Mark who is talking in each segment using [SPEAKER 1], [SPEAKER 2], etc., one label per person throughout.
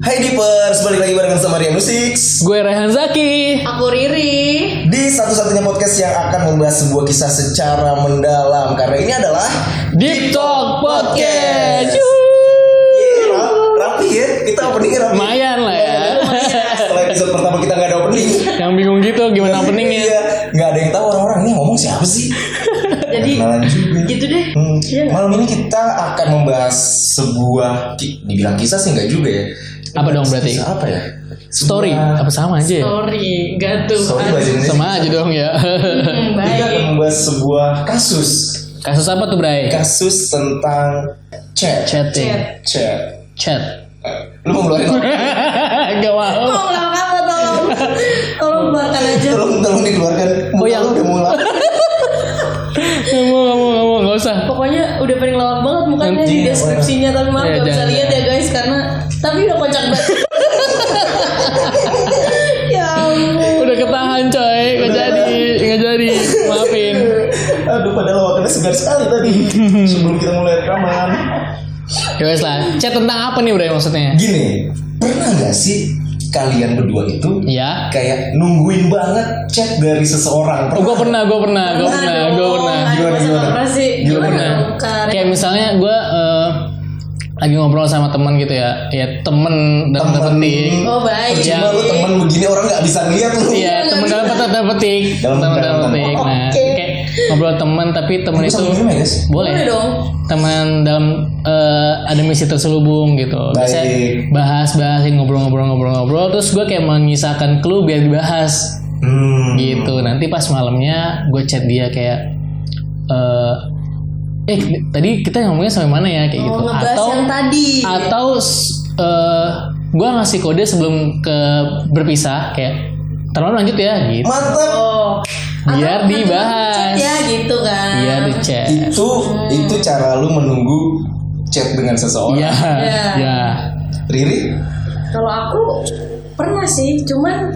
[SPEAKER 1] Hai Deepers, balik lagi barengan sama Ria Musik.
[SPEAKER 2] Gue Rehan Zaki.
[SPEAKER 3] Aku Riri.
[SPEAKER 1] Di satu-satunya podcast yang akan membahas sebuah kisah secara mendalam. Karena ini adalah
[SPEAKER 2] Deep Talk Podcast.
[SPEAKER 1] Rapi ya, kita openingnya rapi.
[SPEAKER 2] Lumayan lah ya.
[SPEAKER 1] Setelah episode pertama kita gak ada opening.
[SPEAKER 2] Yang bingung gitu gimana openingnya.
[SPEAKER 1] Iya, gak ada yang tahu orang-orang ini ngomong siapa sih.
[SPEAKER 3] Jadi gitu deh. Iya.
[SPEAKER 1] Malam ini kita akan membahas sebuah dibilang kisah sih nggak juga ya.
[SPEAKER 2] Apa dong berarti?
[SPEAKER 1] Kisah apa ya?
[SPEAKER 2] Story apa sama aja ya?
[SPEAKER 3] Sorry, gantung.
[SPEAKER 1] Story bahasa Indonesia.
[SPEAKER 2] Sama aja dong ya.
[SPEAKER 1] Kita akan
[SPEAKER 3] Baik.
[SPEAKER 1] membahas sebuah kasus.
[SPEAKER 2] Kasus apa tuh, Bray?
[SPEAKER 1] Kasus tentang chat.
[SPEAKER 2] Chatting. Chat.
[SPEAKER 1] Lu mau ngeluarin apa?
[SPEAKER 2] Gak mau.
[SPEAKER 3] Tolong apa tolong. Tolong keluarkan aja.
[SPEAKER 1] Tolong dikeluarkan.
[SPEAKER 2] Oh, yang-
[SPEAKER 1] udah mulai.
[SPEAKER 2] Gak mau, gak usah.
[SPEAKER 3] Pokoknya udah paling lawak banget mukanya
[SPEAKER 1] Nanti,
[SPEAKER 3] di deskripsinya, tapi maaf
[SPEAKER 2] Ya,
[SPEAKER 3] gak bisa
[SPEAKER 2] jangan.
[SPEAKER 3] lihat ya guys karena tapi udah kocak banget. Ya ampun.
[SPEAKER 2] Udah ketahan coy. Gak jadi. Maafin.
[SPEAKER 1] Aduh, padahal lawakannya segar sekali tadi. Sebelum kita mulai rekaman.
[SPEAKER 2] Ya wes lah. Chat tentang apa nih, Bray, maksudnya?
[SPEAKER 1] Gini, pernah gak sih kalian berdua itu
[SPEAKER 2] Ya.
[SPEAKER 1] kayak nungguin banget chat dari seseorang?
[SPEAKER 2] Oh, gue pernah.
[SPEAKER 3] Apa sih?
[SPEAKER 2] Gue
[SPEAKER 3] Gimana
[SPEAKER 2] pernah.
[SPEAKER 3] dong, Kak?
[SPEAKER 2] Kayak misalnya gue lagi ngobrol sama teman gitu ya temen dalam tanda petik.
[SPEAKER 3] Oh baik.
[SPEAKER 1] Cuma lu temen begini orang gak bisa ngeliat lu.
[SPEAKER 2] Iya, temen dalam tanda petik.
[SPEAKER 1] Dalam tanda petik.
[SPEAKER 2] Nah,
[SPEAKER 3] Oke.
[SPEAKER 2] kayak ngobrol teman tapi temen
[SPEAKER 1] Bisa
[SPEAKER 2] itu
[SPEAKER 1] minum ya guys?
[SPEAKER 3] Boleh
[SPEAKER 2] boleh.
[SPEAKER 3] dong.
[SPEAKER 2] Teman dalam ada misi terselubung gitu. Biasanya
[SPEAKER 1] Baik.
[SPEAKER 2] bahas-bahasin ngobrol-ngobrol terus gue kayak menyisakan clue biar dibahas gitu. Nanti pas malamnya gue chat dia kayak tadi kita ngomongnya sampai mana ya kayak gitu.
[SPEAKER 3] Oh, ngebahas yang tadi.
[SPEAKER 2] Atau gue ngasih kode sebelum berpisah kayak terlalu lanjut ya gitu.
[SPEAKER 1] Mantap.
[SPEAKER 3] Oh.
[SPEAKER 2] Biar
[SPEAKER 3] Atau
[SPEAKER 2] dibahas.
[SPEAKER 3] chat ya gitu kan.
[SPEAKER 2] Biar di chat.
[SPEAKER 1] Itu cara lu menunggu chat dengan seseorang.
[SPEAKER 2] Iya.
[SPEAKER 3] Iya.
[SPEAKER 2] Ya.
[SPEAKER 1] Riri?
[SPEAKER 3] Kalau aku pernah sih, cuman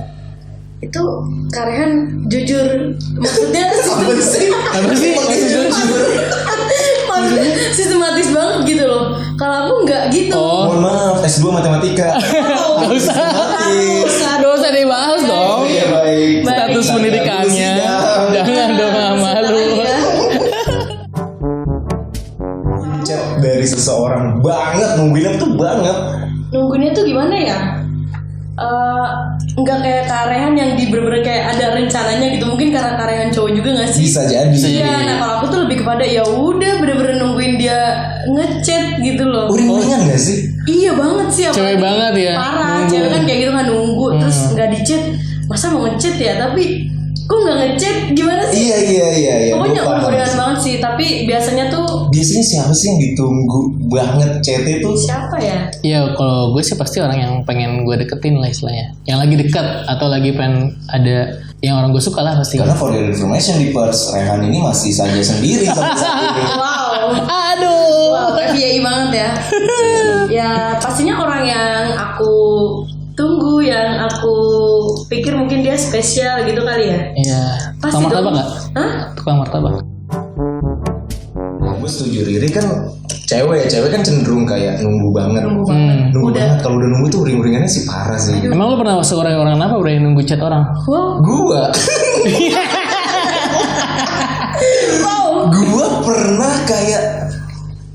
[SPEAKER 3] itu Karehan jujur, maksudnya
[SPEAKER 1] Apa sih?
[SPEAKER 2] Apa sih?
[SPEAKER 1] Maksudnya jujur.
[SPEAKER 3] maksudnya sistematis banget gitu loh. Kalau aku nggak gitu.
[SPEAKER 2] Oh.
[SPEAKER 1] Mohon maaf, S2 matematika.
[SPEAKER 2] Gak usah. Gak usah dibahas dong.
[SPEAKER 1] Iya baik.
[SPEAKER 2] Status
[SPEAKER 1] Baik.
[SPEAKER 2] pendidikannya.
[SPEAKER 1] Sidang.
[SPEAKER 2] Jangan dong malu.
[SPEAKER 3] Ya.
[SPEAKER 1] Chat dari seseorang banget, nungguinnya tuh banget.
[SPEAKER 3] Nungguinnya tuh gimana ya? Nggak kayak Karehan yang di bener-bener kayak ada rencananya gitu. Mungkin karena Karehan cowok juga nggak sih?
[SPEAKER 1] Bisa jadi.
[SPEAKER 3] Iya, nah kalau aku tuh lebih kepada ya udah bener-bener nungguin dia ngechat gitu loh.
[SPEAKER 1] Uring-uringan gak sih?
[SPEAKER 3] Iya banget sih.
[SPEAKER 2] Cewek
[SPEAKER 3] apalagi
[SPEAKER 2] banget ya,
[SPEAKER 3] Parah,
[SPEAKER 2] nunggu.
[SPEAKER 3] cewek kan kayak gitu kan nunggu terus nggak di chat. Masa mau ngechat ya? Tapi kok nggak ngechat? Gimana sih?
[SPEAKER 1] Iya.
[SPEAKER 3] Pokoknya
[SPEAKER 1] Gua paham
[SPEAKER 3] uring-uringan
[SPEAKER 1] sih.
[SPEAKER 3] banget sih. Tapi biasanya tuh
[SPEAKER 1] Biasanya siapa sih yang ditunggu banget chatnya tuh?
[SPEAKER 3] siapa ya?
[SPEAKER 2] Ya kalau gue sih pasti orang yang pengen gue deketin lah istilahnya. Yang lagi dekat atau lagi pengen ada yang orang gue suka lah pasti.
[SPEAKER 1] Karena for your information di Pers, Rehan ini masih saja sendiri sampai saat ini.
[SPEAKER 3] Wow.
[SPEAKER 2] Aduh.
[SPEAKER 3] Wow, FBI banget ya. Ya pastinya orang yang aku tunggu, yang aku pikir mungkin dia spesial gitu kali ya.
[SPEAKER 2] Iya.
[SPEAKER 3] Pasti
[SPEAKER 2] Tukang martabak
[SPEAKER 3] dong.
[SPEAKER 2] nggak?
[SPEAKER 3] Hah?
[SPEAKER 2] Tukang martabak.
[SPEAKER 1] Gue setuju, Riri kan cewek kan cenderung kayak nunggu banget.
[SPEAKER 3] Tunggu banget.
[SPEAKER 1] Nunggu
[SPEAKER 3] Udah.
[SPEAKER 1] banget, kalau udah nunggu tuh uring-uringannya sih parah sih.
[SPEAKER 2] Emang lu pernah masuk orang apa berani nunggu chat orang?
[SPEAKER 3] Wow. Wow.
[SPEAKER 1] Gua pernah kayak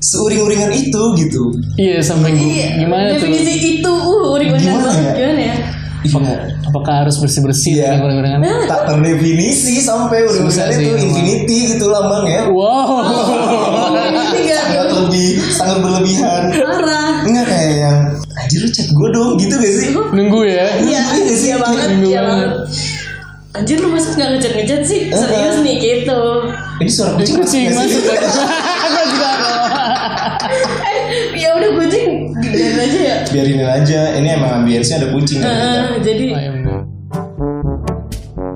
[SPEAKER 1] seuring-uringan itu gitu.
[SPEAKER 2] Iya sampai gimana tuh?
[SPEAKER 3] Definisi itu uring-uringan
[SPEAKER 1] Gimana
[SPEAKER 3] banget.
[SPEAKER 1] ya?
[SPEAKER 3] Gimana ya?
[SPEAKER 2] Apakah harus bersih-bersih
[SPEAKER 1] Iya.
[SPEAKER 2] dengan uring-uringan?
[SPEAKER 1] Tak terdefinisi sampai
[SPEAKER 2] Susah
[SPEAKER 1] uring-uringannya
[SPEAKER 2] sih,
[SPEAKER 1] tuh
[SPEAKER 2] emang.
[SPEAKER 1] infinity gitu lambangnya.
[SPEAKER 2] Wow.
[SPEAKER 1] Sangat berlebihan.
[SPEAKER 3] Parah.
[SPEAKER 1] Enggak kayak yang anjir lu chat gue dong gitu gak sih?
[SPEAKER 2] Nunggu ya?
[SPEAKER 3] Iya,
[SPEAKER 1] Iya sih,
[SPEAKER 3] iya banget,
[SPEAKER 2] nunggu
[SPEAKER 3] iya
[SPEAKER 2] banget.
[SPEAKER 3] banget. Anjir lu masa nggak ngejar sih? Serius nih gitu.
[SPEAKER 1] Ini suara kucing
[SPEAKER 2] Kucing
[SPEAKER 1] nggak sih?
[SPEAKER 2] masuk. Gue juga.
[SPEAKER 3] Ya udah kucing biarin aja ya.
[SPEAKER 1] Biarin aja, ini emang ambience-nya ada kucing kan?
[SPEAKER 3] Jadi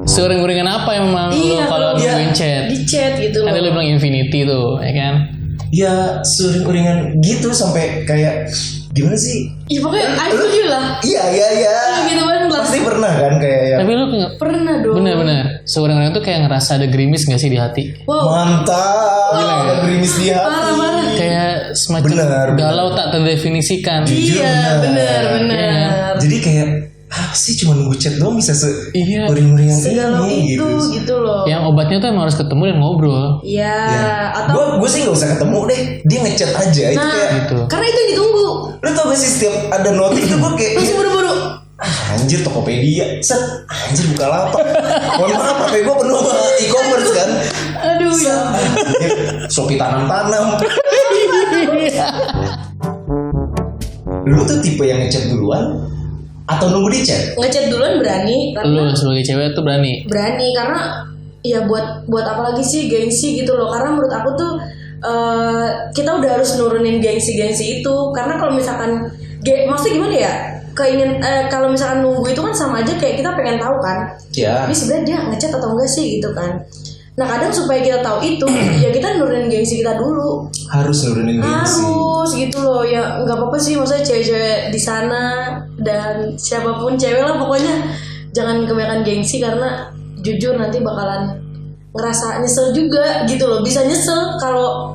[SPEAKER 2] Seuring-uringan apa yang memang lu kalau nungguin chat?
[SPEAKER 3] di chat gitu loh.
[SPEAKER 2] Tadi lu bilang infinity tuh, ya kan?
[SPEAKER 1] Ya seuring-uringan gitu sampai kayak gimana sih?
[SPEAKER 3] Ya pokoknya I feel you lah.
[SPEAKER 1] Iya.
[SPEAKER 3] Gitu banget lah.
[SPEAKER 1] Pasti pernah kan kayak yang
[SPEAKER 2] Tapi lu
[SPEAKER 3] Pernah dong.
[SPEAKER 2] bener-bener seuring-uringan tuh kayak ngerasa ada gerimis gak sih di hati?
[SPEAKER 3] Wow.
[SPEAKER 1] mantap, ada gerimis di hati.
[SPEAKER 3] Parah.
[SPEAKER 2] Kayak semacam
[SPEAKER 1] Bener.
[SPEAKER 2] galau tak terdefinisikan.
[SPEAKER 1] Jujur
[SPEAKER 3] Iya,
[SPEAKER 1] bener.
[SPEAKER 3] bener.
[SPEAKER 1] Jadi kayak apa sih cuma nunggu chat doang bisa
[SPEAKER 2] Iya.
[SPEAKER 1] uring-uring yang
[SPEAKER 3] Segala
[SPEAKER 1] ini
[SPEAKER 3] itu gitu loh.
[SPEAKER 2] Yang obatnya tuh emang harus ketemu dan ngobrol.
[SPEAKER 3] Iya,
[SPEAKER 1] Ya.
[SPEAKER 3] atau
[SPEAKER 1] Gue sih nggak usah ketemu deh, dia ngechat aja itu
[SPEAKER 3] nah,
[SPEAKER 1] kayak.
[SPEAKER 2] Gitu.
[SPEAKER 3] karena itu yang ditunggu.
[SPEAKER 1] Lu tau gak sih setiap ada notif tuh gue kayak
[SPEAKER 3] Langsung buru-buru.
[SPEAKER 1] anjir Tokopedia, set anjir Bukalapak. Mohon maaf, HP gue penuh sama e-commerce kan.
[SPEAKER 3] Aduh ya.
[SPEAKER 1] Anjir, Shopee tanam-tanam. Lu tuh tipe yang ngechat duluan atau nunggu di chat?
[SPEAKER 3] Ngechat duluan berani
[SPEAKER 2] Lu
[SPEAKER 3] karena
[SPEAKER 2] sebagai cewek tuh berani.
[SPEAKER 3] karena ya buat apa lagi sih gengsi gitu loh. Karena menurut aku tuh kita udah harus nurunin gengsi itu. Karena kalau misalkan maksudnya gimana ya? Kalau misalkan nunggu itu kan sama aja kayak kita pengen tahu kan.
[SPEAKER 1] Ya.
[SPEAKER 3] Ini sebenarnya dia ngechat atau enggak sih gitu kan. Nah kadang supaya kita tahu itu ya kita nurunin gengsi kita dulu.
[SPEAKER 1] Harus nurunin gengsi.
[SPEAKER 3] Harus gitu loh ya, nggak apa-apa sih maksudnya cewek-cewek di sana dan siapapun cewek lah pokoknya jangan kebanyakan gengsi karena jujur nanti bakalan ngerasa nyesel juga gitu loh. Bisa nyesel kalau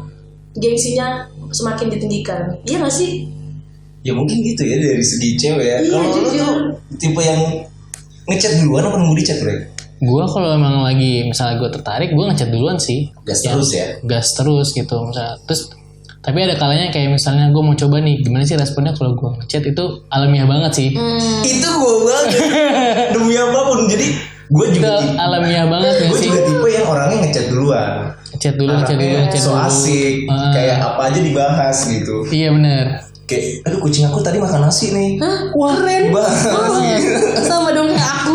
[SPEAKER 3] gengsinya semakin ditinggikan. Iya nggak sih?
[SPEAKER 1] Ya mungkin gitu ya dari segi cewek ya.
[SPEAKER 3] Iya,
[SPEAKER 1] Kalau lu
[SPEAKER 3] jujur.
[SPEAKER 1] tuh tipe yang ngechat duluan apa nunggu di chat, Bre?
[SPEAKER 2] Gue kalau emang lagi misalnya gue tertarik, gue ngechat duluan sih.
[SPEAKER 1] Gas terus ya.
[SPEAKER 2] Gas terus gitu misalnya. Terus tapi ada kalanya kayak misalnya gue mau coba nih gimana sih responnya kalau gue ngechat, itu alamiah banget sih.
[SPEAKER 1] Itu gue banget. Demi apapun. Jadi gue
[SPEAKER 2] Itu
[SPEAKER 1] juga
[SPEAKER 2] alamiah banget gak
[SPEAKER 1] gue
[SPEAKER 2] sih?
[SPEAKER 1] juga tipe yang orangnya ngechat duluan.
[SPEAKER 2] Ngechat dulu, ngechat dulu,
[SPEAKER 1] Anaknya
[SPEAKER 2] ngechat
[SPEAKER 1] so
[SPEAKER 2] dulu.
[SPEAKER 1] asik, kayak apa aja dibahas gitu.
[SPEAKER 2] Iya benar.
[SPEAKER 1] Kayak, aduh kucing aku tadi makan nasi nih.
[SPEAKER 3] Hah? Wah keren.
[SPEAKER 1] Bahas gitu.
[SPEAKER 3] Sama dong kayak aku.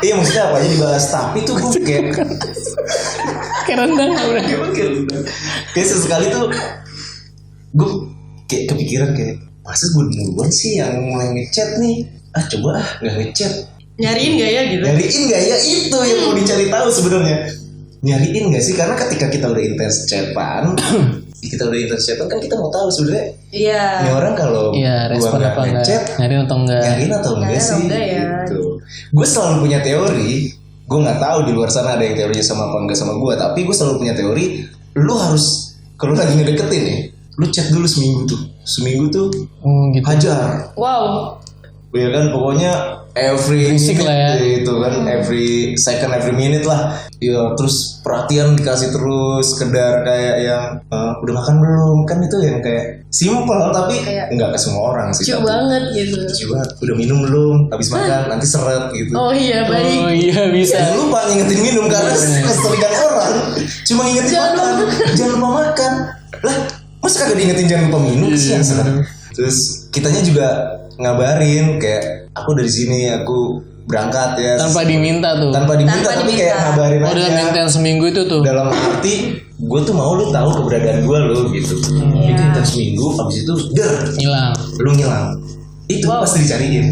[SPEAKER 1] Iya maksudnya apa aja dibahas. Tapi tuh gue kayak
[SPEAKER 2] Keren banget udah.
[SPEAKER 1] kayak sesekali tuh gue kayak kepikiran kayak masa gue duluan sih yang mulai ngechat nih. Coba nggak ngechat.
[SPEAKER 3] Nyariin gak ya gitu?
[SPEAKER 1] Nyariin nggak ya, itu yang mau dicari tahu sebenarnya. Nyariin nggak sih, karena ketika kita udah intens chatan kan kita mau tahu sebenarnya
[SPEAKER 3] Iya.
[SPEAKER 1] ini orang kalau
[SPEAKER 2] Iya,
[SPEAKER 1] gua
[SPEAKER 2] respon
[SPEAKER 1] nggak
[SPEAKER 2] apa enggak?
[SPEAKER 1] ngechat,
[SPEAKER 2] Nyariin atau enggak?
[SPEAKER 1] nyariin atau enggak
[SPEAKER 3] Nyariin atau
[SPEAKER 1] sih
[SPEAKER 3] enggak ya?
[SPEAKER 1] gitu. Gue selalu punya teori, gue nggak tahu di luar sana ada yang teorinya sama apa enggak sama gue, tapi gue selalu punya teori, lu harus kalau lagi ngedeketin nih, lu chat dulu seminggu tuh
[SPEAKER 2] Gitu.
[SPEAKER 1] hajar.
[SPEAKER 3] Wow.
[SPEAKER 1] Ya kan pokoknya every
[SPEAKER 2] Berisik
[SPEAKER 1] minute
[SPEAKER 2] lah ya.
[SPEAKER 1] gitu kan, every second every minute lah ya, terus perhatian dikasih terus, sekedar kayak yang udah makan belum, kan itu yang kayak simple tapi
[SPEAKER 3] Kayak
[SPEAKER 1] nggak ke semua orang sih.
[SPEAKER 3] Lucu
[SPEAKER 1] tapi
[SPEAKER 3] banget gitu.
[SPEAKER 1] lucu banget. Udah minum belum, habis makan nanti seret gitu.
[SPEAKER 3] Oh iya baik.
[SPEAKER 2] Oh iya bisa.
[SPEAKER 1] Jangan lupa ngingetin minum karena keseringan orang cuma ngingetin
[SPEAKER 3] Jangan
[SPEAKER 1] makan, jangan lupa makan lah, masa kagak diingetin jangan lupa minum sih yang sebenarnya. Terus kitanya juga ngabarin kayak aku dari sini, aku berangkat ya,
[SPEAKER 2] Tanpa diminta tuh.
[SPEAKER 1] tanpa diminta
[SPEAKER 3] Tanpa
[SPEAKER 1] tapi
[SPEAKER 3] diminta.
[SPEAKER 1] kayak ngabarin
[SPEAKER 2] Oh dalam
[SPEAKER 1] aja
[SPEAKER 2] intens seminggu itu tuh.
[SPEAKER 1] dalam arti gue tuh mau lu tahu keberadaan gue lo gitu.
[SPEAKER 3] Iya.
[SPEAKER 1] Itu intens seminggu, abis itu
[SPEAKER 2] Hilang.
[SPEAKER 1] lu ngilang, itu
[SPEAKER 3] Wow.
[SPEAKER 1] pasti dicariin.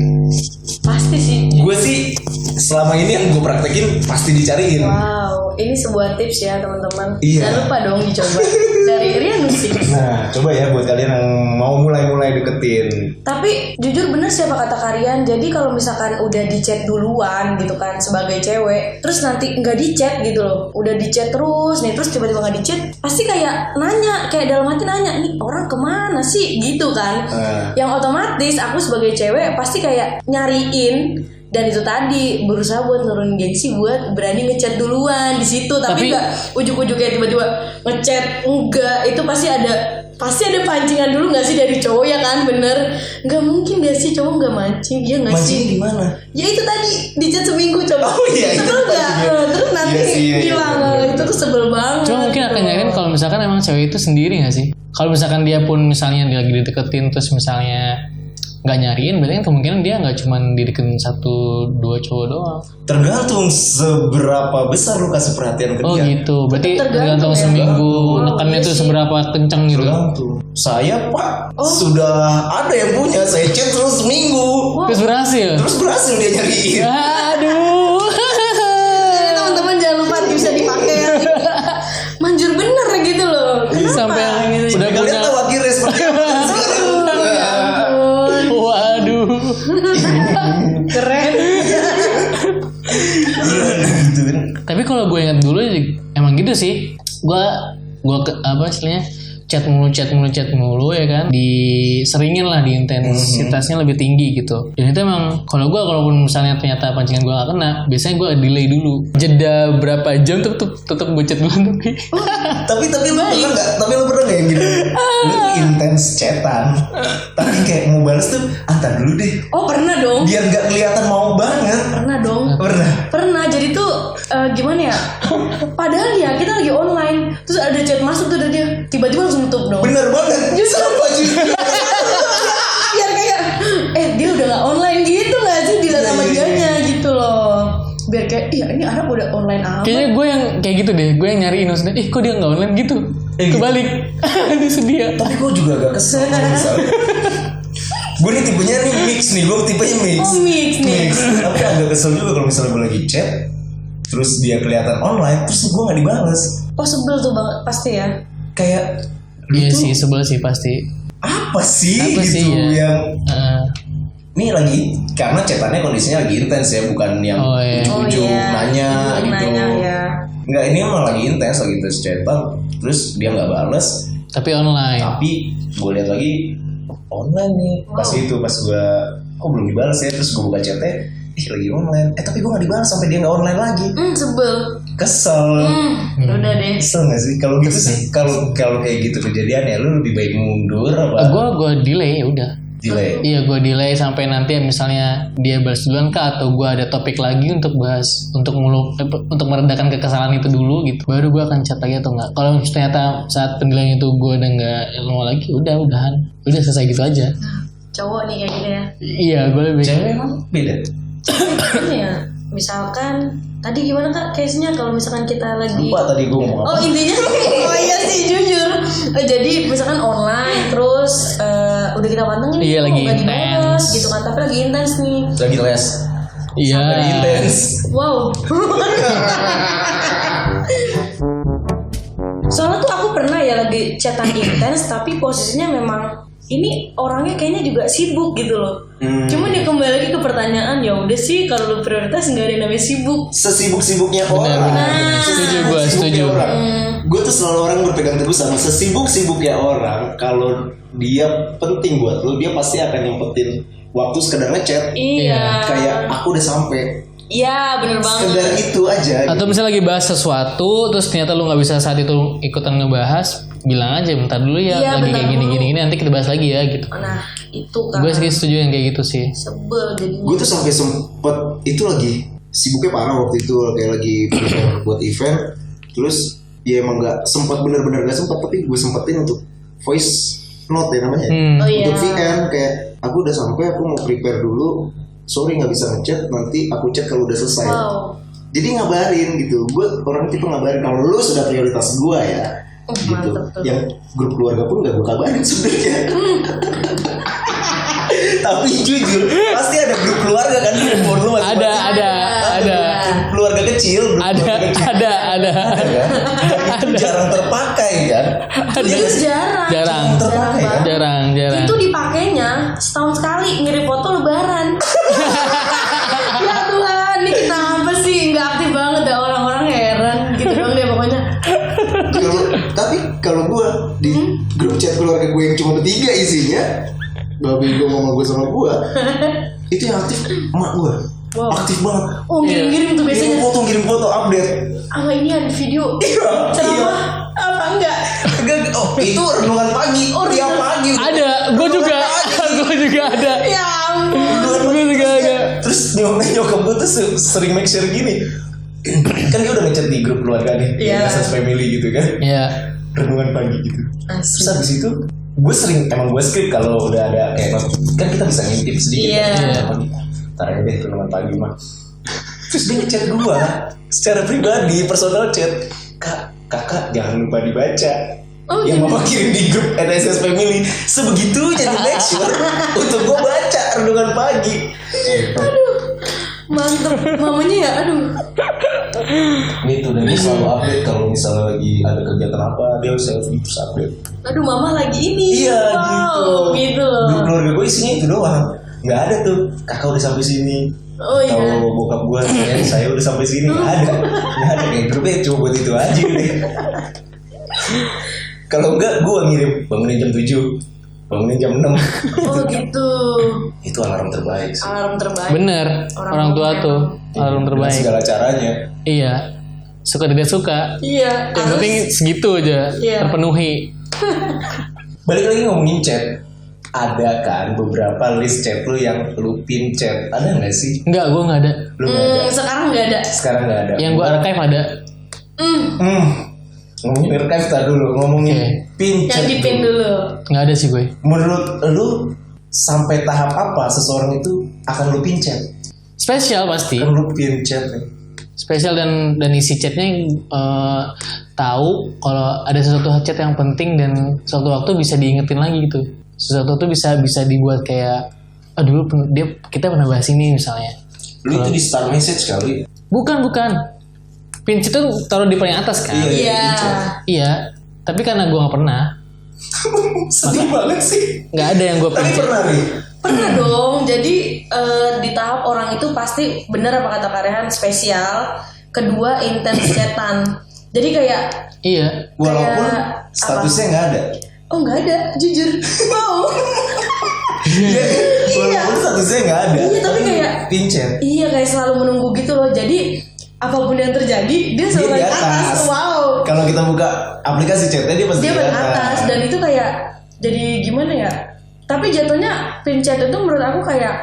[SPEAKER 3] Pasti sih.
[SPEAKER 1] Gue sih selama ini yang gue praktekin pasti dicariin.
[SPEAKER 3] Wow, ini sebuah tips ya teman-teman.
[SPEAKER 1] Iya.
[SPEAKER 3] Jangan lupa dong dicoba dari Rian Nusi.
[SPEAKER 1] Nah, coba ya buat kalian yang mau mulai deketin.
[SPEAKER 3] Tapi jujur bener sih apa kata Karian. Jadi kalau misalkan udah di chat duluan gitu kan sebagai cewek, terus nanti nggak di chat gitu loh, udah di chat terus nih, terus tiba-tiba nggak di chat, pasti kayak nanya, kayak dalam hati nanya, nih orang kemana sih gitu kan? Yang otomatis aku sebagai cewek pasti kayak nyariin. Dan itu tadi berusaha buat nurunin gengsi buat berani ngechat duluan di situ, tapi nggak ujuk-ujuk kayak tiba-tiba ngechat, enggak, itu pasti ada pancingan dulu nggak sih dari cowok ya kan, bener nggak mungkin nggak sih cowok nggak mancing, ya nggak
[SPEAKER 1] Mancing
[SPEAKER 3] sih?
[SPEAKER 1] gimana?
[SPEAKER 3] Ya itu tadi di chat seminggu coba,
[SPEAKER 1] Oh iya, itu
[SPEAKER 3] sebel nggak?
[SPEAKER 1] pancingnya.
[SPEAKER 3] Terus nanti
[SPEAKER 1] Iya sih, iya,
[SPEAKER 3] hilang,
[SPEAKER 1] iya.
[SPEAKER 3] itu tuh sebel banget.
[SPEAKER 2] Cuma mungkin akan
[SPEAKER 3] gitu.
[SPEAKER 2] nyariin kalau misalkan emang cewek itu sendiri gak sih? Kalau misalkan dia pun misalnya dia lagi dideketin terus misalnya nggak nyariin, berarti kan kemungkinan dia nggak cuma dideketin 1-2 cowok doang.
[SPEAKER 1] Tergantung seberapa besar lu kasih perhatian ke
[SPEAKER 2] Oh
[SPEAKER 1] dia.
[SPEAKER 2] gitu, berarti
[SPEAKER 3] Tergantung
[SPEAKER 2] tergantung
[SPEAKER 3] ya.
[SPEAKER 2] seminggu
[SPEAKER 3] Oh,
[SPEAKER 2] nekannya
[SPEAKER 3] iya
[SPEAKER 2] tuh
[SPEAKER 3] sih.
[SPEAKER 2] seberapa kenceng gitu.
[SPEAKER 1] Tergantung. Saya Pak
[SPEAKER 3] Oh.
[SPEAKER 1] sudah ada yang punya, saya chat terus seminggu,
[SPEAKER 2] Terus berhasil.
[SPEAKER 1] terus berhasil dia nyariin.
[SPEAKER 2] Aduh.
[SPEAKER 3] Jadi teman-teman jangan lupa bisa dipakai ya. Manjur bener gitu loh. Kenapa?
[SPEAKER 2] Sampai yang
[SPEAKER 3] gitu?
[SPEAKER 2] udah
[SPEAKER 1] Kalian
[SPEAKER 2] punya.
[SPEAKER 1] tahu akhirnya seperti apa sekarang?
[SPEAKER 2] Waduh.
[SPEAKER 3] Keren.
[SPEAKER 1] Gitu kan.
[SPEAKER 2] Tapi kalau gue ingat dulu emang gitu sih. Gue apa istilahnya? chat mulu ya kan, diseringin lah, di intensitasnya lebih tinggi gitu. Dan itu emang kalau gue, kalaupun misalnya ternyata pancingan gue gak kena, biasanya gue delay dulu, jeda berapa jam tetep gue chat dulu.
[SPEAKER 1] Tapi lu pernah nggak yang gini? Lu tuh intens chatan, tapi kayak mau balas tuh antar dulu deh.
[SPEAKER 3] Oh pernah dong.
[SPEAKER 1] Biar nggak kelihatan mau banget.
[SPEAKER 3] Pernah dong.
[SPEAKER 1] Pernah.
[SPEAKER 3] Jadi tuh gimana ya? Padahal ya kita lagi online, terus ada chat masuk tuh dari dia, tiba-tiba langsung tutup dong.
[SPEAKER 1] Bener banget. Sama juga.
[SPEAKER 3] Biar kayak dia udah nggak online gitu nggak sih, dilihat sama dianya gitu loh. Biar kayak ini anak udah online amat.
[SPEAKER 2] Kayaknya gue yang kayak gitu deh, gue yang nyariin maksudnya, kok dia nggak online gitu. Kebalik. Dia sedia.
[SPEAKER 1] Tapi gue juga agak kesel misalnya. Gue nih tipenya nih mix nih, gue tipenya mix.
[SPEAKER 3] Oh mix.
[SPEAKER 1] Tapi agak kesel juga kalau misalnya gue lagi chat, terus dia kelihatan online, terus gue nggak dibales.
[SPEAKER 3] Oh sebel tuh banget pasti ya.
[SPEAKER 1] Kayak
[SPEAKER 2] Iya
[SPEAKER 1] itu
[SPEAKER 2] sih, sebel sih pasti.
[SPEAKER 1] apa sih
[SPEAKER 2] Apa
[SPEAKER 1] gitu
[SPEAKER 2] sih, ya?
[SPEAKER 1] yang ini lagi, karena chatannya kondisinya lagi intens ya, bukan yang ujung-ujung nanya gitu.
[SPEAKER 3] Ya.
[SPEAKER 1] Enggak, ini emang lagi intens chatan, terus dia nggak bales,
[SPEAKER 2] Tapi online.
[SPEAKER 1] tapi gue lihat lagi online nih. Pas gue belum dibalas ya, terus gue buka chatnya, lagi online. Tapi gue nggak dibalas sampai dia nggak online lagi.
[SPEAKER 3] Sebel.
[SPEAKER 1] Kesel.
[SPEAKER 3] Udah deh.
[SPEAKER 1] Kesel nggak sih? Kalau gitu sih, kalau kayak gitu kejadiannya, lu lebih baik mundur apa?
[SPEAKER 2] Gue delay ya udah.
[SPEAKER 1] Delay.
[SPEAKER 2] Iya, gue delay sampai nanti misalnya dia balas duluan kah, atau gue ada topik lagi untuk bahas, untuk meredakan kekesalan itu dulu gitu. Baru gue akan chat lagi atau enggak. Kalau ternyata saat penilaian itu gue udah nggak mau lagi, udahan, selesai gitu aja.
[SPEAKER 3] Cowok nih kayak gitu ya.
[SPEAKER 2] Iya, gue lebih.
[SPEAKER 1] Cewek emang beda.
[SPEAKER 3] Ini ya, misalkan tadi gimana Kak case-nya kalau misalkan kita lagi
[SPEAKER 1] Lupa tadi gue ngomong apa.
[SPEAKER 3] Oh intinya iya sih jujur. Jadi misalkan online terus udah kita pantengin
[SPEAKER 2] Iya, lagi
[SPEAKER 3] nggak dibales
[SPEAKER 2] intens
[SPEAKER 3] gitu kan, tapi lagi intens nih.
[SPEAKER 1] Lagi les.
[SPEAKER 2] Iya.
[SPEAKER 1] Intens.
[SPEAKER 3] Wow. Soalnya tuh aku pernah ya lagi chatan intens, tapi posisinya memang ini orangnya kayaknya juga sibuk gitu loh. Cuman ya kembali lagi ke pertanyaan, ya udah sih kalau lu prioritas nggak ada yang namanya sibuk.
[SPEAKER 1] Sesibuk-sibuknya orang.
[SPEAKER 2] Benar. Setuju.
[SPEAKER 1] Gue tuh selalu orang berpegang teguh sama sesibuk-sibuknya orang. Kalau dia penting buat lu, dia pasti akan nyempetin waktu sekedar ngechat.
[SPEAKER 3] Iya.
[SPEAKER 1] Kayak aku udah sampai.
[SPEAKER 3] Iya bener banget.
[SPEAKER 1] Sekedar itu aja.
[SPEAKER 2] Atau
[SPEAKER 1] gitu.
[SPEAKER 2] misalnya lagi bahas sesuatu, terus ternyata lu nggak bisa saat itu ikutan ngebahas, bilang aja bentar dulu ya,
[SPEAKER 3] Iya,
[SPEAKER 2] lagi
[SPEAKER 3] bentar
[SPEAKER 2] kayak
[SPEAKER 3] dulu.
[SPEAKER 2] gini nanti kita bahas lagi ya gitu.
[SPEAKER 3] Nah itu kan.
[SPEAKER 2] Gue sih setuju yang kayak gitu sih.
[SPEAKER 3] Sebel jadinya.
[SPEAKER 1] Gue tuh sampai sempet itu lagi sibuknya parah waktu itu, kayak lagi prepare buat event. Terus ya emang nggak sempat, bener-bener nggak sempat, tapi gue sempetin untuk voice note ya namanya.
[SPEAKER 3] Oh iya.
[SPEAKER 1] Untuk VN kayak aku udah sampai, aku mau prepare dulu. Sorry nggak bisa ngechat, nanti aku chat kalau udah selesai.
[SPEAKER 3] Wow.
[SPEAKER 1] Jadi ngabarin gitu. Gue orang tipe ngabarin kalau lu sudah prioritas gue ya. Gitu.
[SPEAKER 3] Mantep tuh.
[SPEAKER 1] Yang grup keluarga pun gak gue kabarin sebenarnya. Tapi jujur pasti ada grup keluarga kan di handphone lu masing-masing.
[SPEAKER 2] Ada.
[SPEAKER 1] Grup keluarga kecil. Grup keluarga kecil.
[SPEAKER 2] Ada.
[SPEAKER 1] Kan? Itu jarang terpakai kan.
[SPEAKER 3] Itu jarang.
[SPEAKER 1] Terpakai kan.
[SPEAKER 2] Jarang.
[SPEAKER 3] Itu dipakainya setahun sekali ngirim foto lebaran. Ya Tuhan, ini kenapa sih nggak aktif banget ya orang-orang, heran gitu dong deh pokoknya.
[SPEAKER 1] Tapi kalau gue di grup chat keluarga gue yang cuma bertiga isinya, babi gue, mama gue sama gue, itu yang aktif emak gue.
[SPEAKER 3] Wow.
[SPEAKER 1] Aktif banget.
[SPEAKER 3] Oh ngirim tuh biasanya.
[SPEAKER 1] Ngirim foto update.
[SPEAKER 3] Ini ada video.
[SPEAKER 1] Iya.
[SPEAKER 3] Ceramah apa enggak?
[SPEAKER 1] Oh itu renungan pagi.
[SPEAKER 3] Oh,
[SPEAKER 1] Tiap pagi.
[SPEAKER 2] Ada, gue juga ada.
[SPEAKER 3] Ya ampun.
[SPEAKER 2] Gue juga ada.
[SPEAKER 1] Terus nyokap gue tuh sering make share gini. Kan dia udah ngechat di grup keluarga nih,
[SPEAKER 3] Iya.
[SPEAKER 1] SS family gitu kan.
[SPEAKER 2] Iya.
[SPEAKER 1] Renungan pagi gitu.
[SPEAKER 3] Asli.
[SPEAKER 1] Terus habis itu gue sering, emang gue skip kalau udah ada kayak kan kita bisa ngintip sedikit.
[SPEAKER 3] Iya.
[SPEAKER 1] Kan? Ntar aja deh renungan pagi mah. Terus dia ngechat gue secara pribadi, personal chat. Kakak jangan lupa dibaca.
[SPEAKER 3] Oh,
[SPEAKER 1] yang
[SPEAKER 3] gitu.
[SPEAKER 1] mama kirim di grup NSS Family, sebegitunya di make sure untuk gue baca renungan pagi.
[SPEAKER 3] Mantep, mamanya ya, aduh.
[SPEAKER 1] Itu dan dia selalu update kalau misalnya lagi ada kegiatan apa, dia selfie terus update.
[SPEAKER 3] Aduh, mama lagi ini.
[SPEAKER 1] Iya
[SPEAKER 3] Wow, gitu loh.
[SPEAKER 1] Grup keluarga gue isinya itu doang. Nggak ada tuh kakak udah sampai sini.
[SPEAKER 3] Oh iya.
[SPEAKER 1] Kalau bokap gue, saya udah sampai sini, nggak ada. Nggak ada, kayak grupnya cuma buat itu aja deh.
[SPEAKER 4] Kalau enggak gue ngirim bangunin jam 7, bangunin jam 6.
[SPEAKER 3] Oh gitu.
[SPEAKER 4] Itu alarm terbaik sih.
[SPEAKER 3] Alarm terbaik.
[SPEAKER 2] Bener, orang tua tuh alarm
[SPEAKER 4] Dengan
[SPEAKER 2] terbaik.
[SPEAKER 4] segala caranya.
[SPEAKER 2] Iya, suka tidak suka.
[SPEAKER 3] Iya.
[SPEAKER 2] Yang penting segitu aja
[SPEAKER 3] Iya.
[SPEAKER 2] terpenuhi.
[SPEAKER 4] Balik lagi ngomongin chat. Ada kan beberapa list chat lu yang lu pin chat. Ada nggak sih?
[SPEAKER 2] Enggak, gue nggak ada.
[SPEAKER 4] Lu nggak ada.
[SPEAKER 3] Sekarang nggak ada.
[SPEAKER 4] Sekarang nggak ada.
[SPEAKER 2] Yang gue archive ada.
[SPEAKER 4] Ngomongin archive tak dulu. Ngomongin
[SPEAKER 2] Oke.
[SPEAKER 4] pin
[SPEAKER 3] Yang
[SPEAKER 4] chat
[SPEAKER 3] dipin dulu.
[SPEAKER 2] Nggak ada sih gue.
[SPEAKER 4] Menurut lu sampai tahap apa seseorang itu akan lu pin chat?
[SPEAKER 2] Spesial pasti.
[SPEAKER 4] Akan lu pin chat nih.
[SPEAKER 2] Spesial dan isi chatnya tahu kalau ada sesuatu chat yang penting dan suatu waktu bisa diingetin lagi gitu. Sesuatu tuh bisa dibuat kayak dulu kita pernah bahas ini misalnya.
[SPEAKER 4] Lu itu di star message kali.
[SPEAKER 2] Bukan. Pin chat tuh taruh di paling atas kan?
[SPEAKER 3] Iya.
[SPEAKER 2] Iya. Tapi karena gue nggak pernah,
[SPEAKER 4] Sedih banget sih.
[SPEAKER 2] nggak ada yang gue
[SPEAKER 4] Tapi
[SPEAKER 2] pin chat.
[SPEAKER 4] pernah nih.
[SPEAKER 3] Pernah dong. Jadi di tahap orang itu pasti bener apa kata Karehan spesial. Kedua intens chatan. Jadi kayak
[SPEAKER 2] Iya.
[SPEAKER 4] Walaupun
[SPEAKER 3] Kayak
[SPEAKER 4] statusnya nggak ada.
[SPEAKER 3] oh nggak ada, jujur. Wow.
[SPEAKER 4] Walaupun statusnya nggak ada.
[SPEAKER 3] Iya, tapi kayak
[SPEAKER 4] pin chat.
[SPEAKER 3] Iya kayak selalu menunggu gitu loh. Jadi apapun yang terjadi dia selalu
[SPEAKER 4] Dia di
[SPEAKER 3] naik atas.
[SPEAKER 4] atas.
[SPEAKER 3] Wow.
[SPEAKER 4] Kalau kita buka aplikasi chatnya dia pasti
[SPEAKER 3] Dia
[SPEAKER 4] di
[SPEAKER 3] naik atas dan itu kayak jadi gimana ya? Tapi jatuhnya pin chat itu menurut aku kayak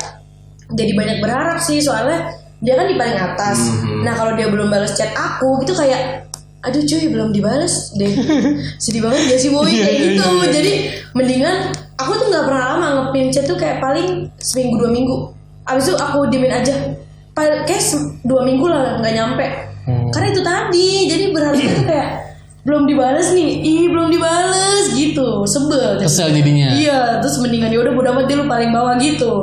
[SPEAKER 3] jadi banyak berharap sih soalnya dia kan di paling atas. Nah kalau dia belum balas chat aku gitu kayak aduh cuy belum dibales deh. Sedih banget gak sih boy kayak gitu. Jadi mendingan aku tuh nggak pernah lama ngepin chat tuh kayak paling seminggu 2 minggu. Abis itu aku diemin aja. Kayak 2 minggu lah nggak nyampe. Karena itu tadi jadi berharapnya tuh kayak belum dibales nih, belum dibales gitu, sebel.
[SPEAKER 2] Kesel jadinya.
[SPEAKER 3] Iya, terus mendingan ya udah bodo amat deh lu paling bawah gitu.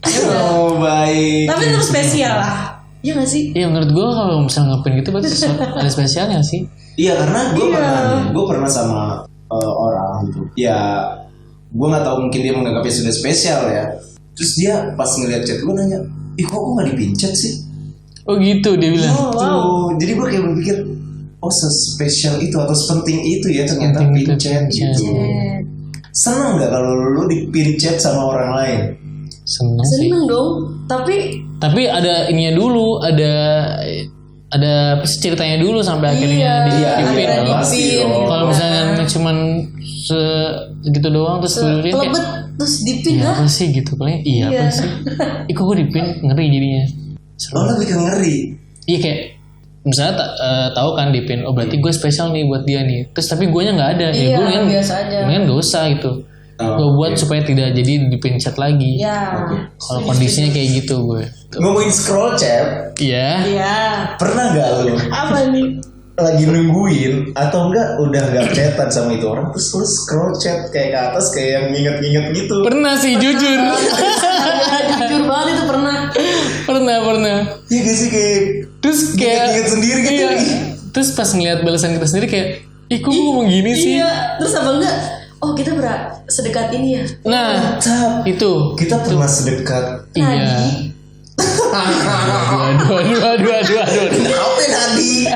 [SPEAKER 3] Ya udah.
[SPEAKER 4] Oh baik.
[SPEAKER 3] Tapi tetap spesial lah. Iya gak sih?
[SPEAKER 2] Iya menurut gue kalau misalnya ngepin gitu berarti ada spesialnya sih.
[SPEAKER 4] Iya karena gue
[SPEAKER 3] Iya.
[SPEAKER 4] pernah sama orang gitu. Ya gue nggak tahu mungkin dia menganggapnya sudah spesial ya. Terus dia pas ngeliat chat gue nanya, kok gue nggak dipincat sih?
[SPEAKER 2] Oh gitu dia bilang.
[SPEAKER 4] Tuh, jadi gue kayak berpikir, oh sespesial itu atau sepenting itu ya ternyata
[SPEAKER 2] Sepenting itu
[SPEAKER 4] pincet
[SPEAKER 2] pincet.
[SPEAKER 4] gitu. Seneng nggak kalau lu dipincet sama orang lain?
[SPEAKER 2] Seneng sih.
[SPEAKER 3] Seneng dong.
[SPEAKER 2] Tapi ada ininya dulu, ada ceritanya dulu sampai akhirnya
[SPEAKER 3] Iya,
[SPEAKER 2] dipin.
[SPEAKER 3] akhirnya
[SPEAKER 4] pasti
[SPEAKER 3] dipin.
[SPEAKER 4] dong.
[SPEAKER 2] Kalau misalnya cuman segitu doang terus dipin kayak
[SPEAKER 3] Kelebet terus dipin
[SPEAKER 2] iya
[SPEAKER 3] lah.
[SPEAKER 2] apa sih gitu paling iya apa
[SPEAKER 3] Iya.
[SPEAKER 2] sih. Kok gue dipin ngeri jadinya.
[SPEAKER 4] Oh lebih ke ngeri.
[SPEAKER 2] Iya kayak misalnya tahu kan dipin, oh berarti gue spesial nih buat dia nih. Terus tapi guanya nggak ada,
[SPEAKER 3] Iya,
[SPEAKER 2] ya gue mendingan
[SPEAKER 3] biasa aja.
[SPEAKER 2] mendingan gak usah gitu.
[SPEAKER 4] Oh,
[SPEAKER 2] Gue buat
[SPEAKER 4] oke.
[SPEAKER 2] supaya tidak jadi dipin chat lagi.
[SPEAKER 3] Ya.
[SPEAKER 2] Kalau kondisinya kayak gitu gue.
[SPEAKER 4] Ngomongin scroll chat,
[SPEAKER 2] Iya.
[SPEAKER 3] Iya.
[SPEAKER 4] pernah nggak lu
[SPEAKER 3] Apa nih?
[SPEAKER 4] lagi nungguin atau enggak udah nggak chatan sama itu orang terus lu scroll chat kayak ke atas kayak yang nginget-nginget gitu?
[SPEAKER 2] Pernah sih jujur.
[SPEAKER 3] Jujur banget itu pernah.
[SPEAKER 2] pernah.
[SPEAKER 4] Iya gak sih kayak
[SPEAKER 2] Terus kayak
[SPEAKER 4] Ingat-ingat sendiri gitu.
[SPEAKER 2] Iya. Terus pas ngeliat balasan kita sendiri kayak, kok gue ngomong gini sih?
[SPEAKER 3] Iya. Terus apa enggak? Oh kita sedekat ini ya.
[SPEAKER 2] Nah,
[SPEAKER 4] Tap,
[SPEAKER 2] itu.
[SPEAKER 4] kita pernah sedekat.
[SPEAKER 2] Iya. Aduh.
[SPEAKER 4] Apa Nadi?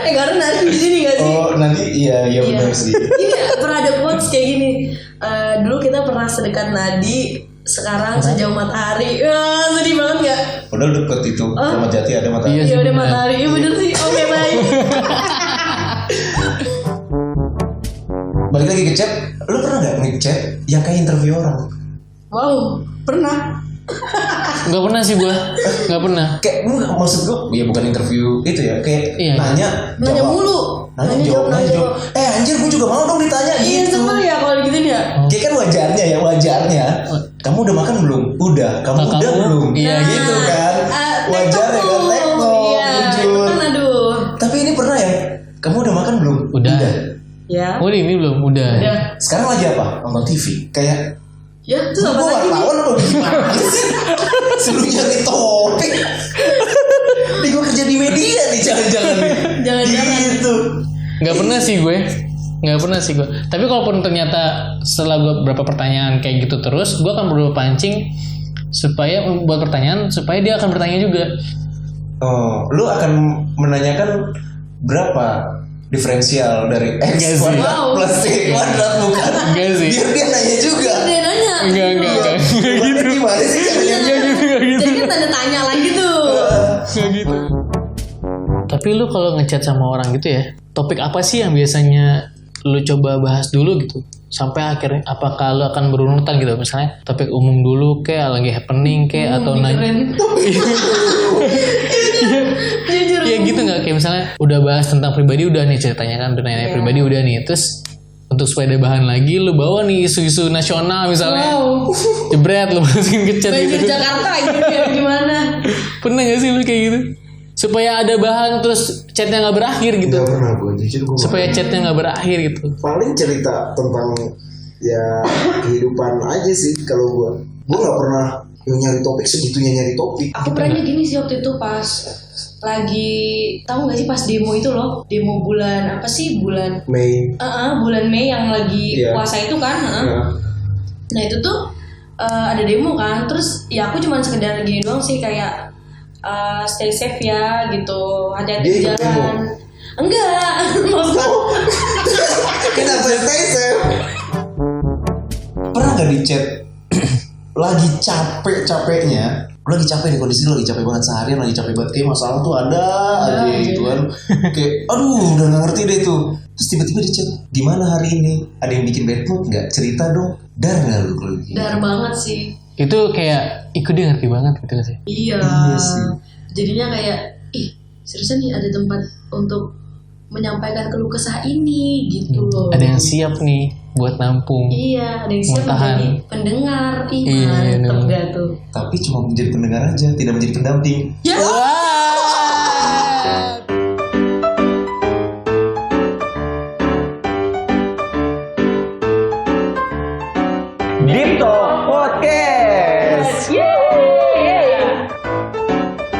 [SPEAKER 3] Karena nanti di sini gak sih?
[SPEAKER 4] Oh Nadi iya benar sih.
[SPEAKER 3] Ini pernah ada quotes kayak gini. Dulu kita pernah sedekat nadi, sekarang sejauh matahari. Wah, sedih banget gak?
[SPEAKER 4] Padahal deket itu Ramadjati Jati ada matahari.
[SPEAKER 2] Iya.
[SPEAKER 3] Ya udah
[SPEAKER 2] bener.
[SPEAKER 3] matahari, iya bener sih. Oke baik.
[SPEAKER 4] Balik lagi ke chat, lu pernah nggak ngechat yang kayak interview orang?
[SPEAKER 3] Wow, pernah.
[SPEAKER 2] Gak pernah sih gue. Gak pernah.
[SPEAKER 4] Kayak maksud gue, ya bukan interview itu ya, kayak
[SPEAKER 2] Iya.
[SPEAKER 4] nanya jawab.
[SPEAKER 3] Mulu.
[SPEAKER 4] Nanya jawab. Anjir gue juga mau dong ditanya
[SPEAKER 3] Iya
[SPEAKER 4] gitu.
[SPEAKER 3] sebel ya kalau gitu ya.
[SPEAKER 4] Kayak kan wajarnya. Kamu udah makan belum? Udah. Kamu
[SPEAKER 2] Nah,
[SPEAKER 4] udah
[SPEAKER 2] kamu-
[SPEAKER 4] belum?
[SPEAKER 2] iya,
[SPEAKER 4] gitu kan. Wajarnya kan tektok,
[SPEAKER 3] Iya, itu
[SPEAKER 4] jujur.
[SPEAKER 3] kan aduh.
[SPEAKER 4] Tapi ini pernah ya? Kamu udah makan belum?
[SPEAKER 2] Udah.
[SPEAKER 3] Ya.
[SPEAKER 2] Oh ini belum? Udah.
[SPEAKER 3] Udah.
[SPEAKER 4] Sekarang lagi apa? Nonton TV. Kayak
[SPEAKER 3] Ya, terus apa
[SPEAKER 4] gue
[SPEAKER 3] lagi nih?
[SPEAKER 4] wartawan apa gimana sih? Suruh nyari topik. Nih gue kerja di media nih jangan-jangan nih.
[SPEAKER 3] Jangan-jangan.
[SPEAKER 4] Gitu.
[SPEAKER 2] Gak pernah sih gue. Tapi kalaupun ternyata setelah gue beberapa pertanyaan kayak gitu terus, gue akan berusaha pancing supaya buat pertanyaan supaya dia akan bertanya juga.
[SPEAKER 4] Oh, lu akan menanyakan berapa diferensial dari X
[SPEAKER 2] Enggak sih.
[SPEAKER 4] kuadrat
[SPEAKER 3] Wow.
[SPEAKER 4] plus Y kuadrat bukan.
[SPEAKER 2] Enggak sih.
[SPEAKER 4] Biar dia nanya juga.
[SPEAKER 3] Dia nanya.
[SPEAKER 2] Enggak
[SPEAKER 4] Berarti gimana sih caranya?
[SPEAKER 3] Jadi kan tanda tanya lagi tuh.
[SPEAKER 2] Nggak gitu. Tapi lu kalau ngechat sama orang gitu ya, topik apa sih yang biasanya lu coba bahas dulu gitu? Sampai akhirnya apakah lu akan berurutan gitu? Misalnya topik umum dulu kayak lagi happening kayak atau nanya.
[SPEAKER 3] Keren. Jujur.
[SPEAKER 2] Iya gitu nggak? Kayak misalnya udah bahas tentang pribadi udah nih ceritanya kan, udah nanya pribadi udah nih. Terus untuk supaya ada bahan lagi lu bawa nih isu-isu nasional misalnya.
[SPEAKER 3] Wow.
[SPEAKER 2] Jebret lu masukin ke chat
[SPEAKER 3] Banjir
[SPEAKER 2] gitu.
[SPEAKER 3] Jakarta gitu ya gimana?
[SPEAKER 2] Pernah gak sih lu kayak gitu? Supaya ada bahan terus chatnya nggak berakhir gitu.
[SPEAKER 1] Gak pernah gue, jujur gue
[SPEAKER 2] Supaya chatnya nggak berakhir gitu.
[SPEAKER 1] paling cerita tentang ya kehidupan aja sih kalau gue nggak pernah yang nyari topik segitunya nyari topik.
[SPEAKER 3] Aku pernah gini sih waktu itu pas lagi tahu nggak sih pas demo itu loh, demo bulan apa sih bulan
[SPEAKER 1] Mei.
[SPEAKER 3] bulan Mei yang lagi
[SPEAKER 1] Iya.
[SPEAKER 3] puasa itu kan.
[SPEAKER 1] Ya.
[SPEAKER 3] Nah itu tuh ada demo kan, terus ya aku cuma sekedar gini doang sih kayak stay safe ya gitu, hati-hati
[SPEAKER 1] Dia
[SPEAKER 3] di
[SPEAKER 1] ikut demo?
[SPEAKER 3] jalan. Enggak, maksudnya
[SPEAKER 1] Kenapa stay safe?
[SPEAKER 4] Pernah gak di chat lagi capek-capeknya, lu lagi capek nih kondisi lu lagi capek banget seharian, lagi capek banget kayak masalah tuh ada aja gitu kan, kayak aduh udah gak ngerti deh tuh, terus tiba-tiba di chat gimana hari ini, ada yang bikin bad mood nggak, cerita dong, dar nggak lu kalau gitu?
[SPEAKER 3] dar banget sih.
[SPEAKER 2] Itu kayak ikut dia ngerti banget gitu sih.
[SPEAKER 3] Iya.
[SPEAKER 4] Iya sih.
[SPEAKER 3] Jadinya kayak seriusan nih ada tempat untuk menyampaikan keluh kesah ini gitu loh.
[SPEAKER 2] Ada yang siap nih buat nampung.
[SPEAKER 3] Iya, ada yang siap
[SPEAKER 2] Muntahan.
[SPEAKER 3] menjadi pendengar.
[SPEAKER 2] Iya,
[SPEAKER 3] Mantep
[SPEAKER 2] bener.
[SPEAKER 3] dah tuh.
[SPEAKER 4] Tapi cuma menjadi pendengar aja, tidak menjadi pendamping.
[SPEAKER 3] Ya.
[SPEAKER 2] Wah.